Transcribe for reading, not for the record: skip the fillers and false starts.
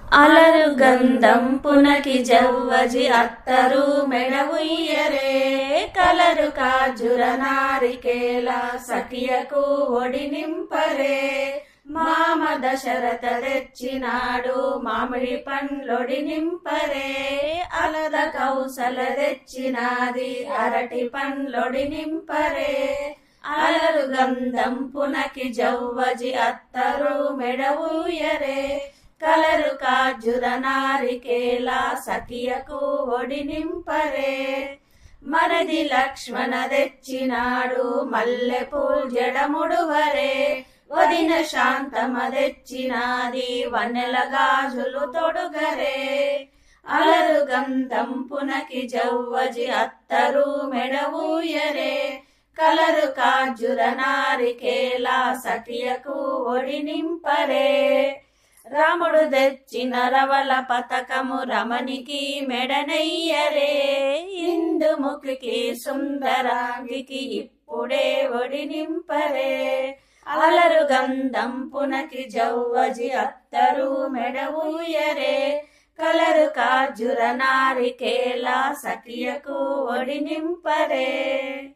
అలరు గంధం పునకి జవ్వజి అత్తరు మెడవుయ్యరే కలరు కాజుర నారికేల సఖియకు ఒడి నింపరే మామ దశరథ తెచ్చినాడు మామిడి పండ్లొడి నింపరే అలద కౌసల తెచ్చినాది అరటి పండ్లొడి నింపరే అలరు గంధం పునకి జవ్వజి అత్తరు మెడవుయ్యరే కలరు కాజుర నారికేల సఖియకు ఒడి నింపరే మరది లక్ష్మణ తెచ్చినాడు మల్లెపూల్ జడముడువరే వదిన శాంతమ తెచ్చినాది వన్నెల గాజులు తొడుగరే అలరు గంధం పునకి జవ్వజి అత్తరు మెడవుయ్యరే కలరు కాజుర నారికేల సఖియకు ఒడి నింపరే రాముడు తెచ్చిన రవల పతకము రమణికి మెడనయ్యరే ఇందుముఖికి సుందరాంగికి ఇప్పుడే ఒడి నింపరే అలరు గంధం పునకి జవ్వజి అత్తరు మెడవుయ్యరే కలరు కాజుర నారికేల సఖియకు ఒడి నింపరే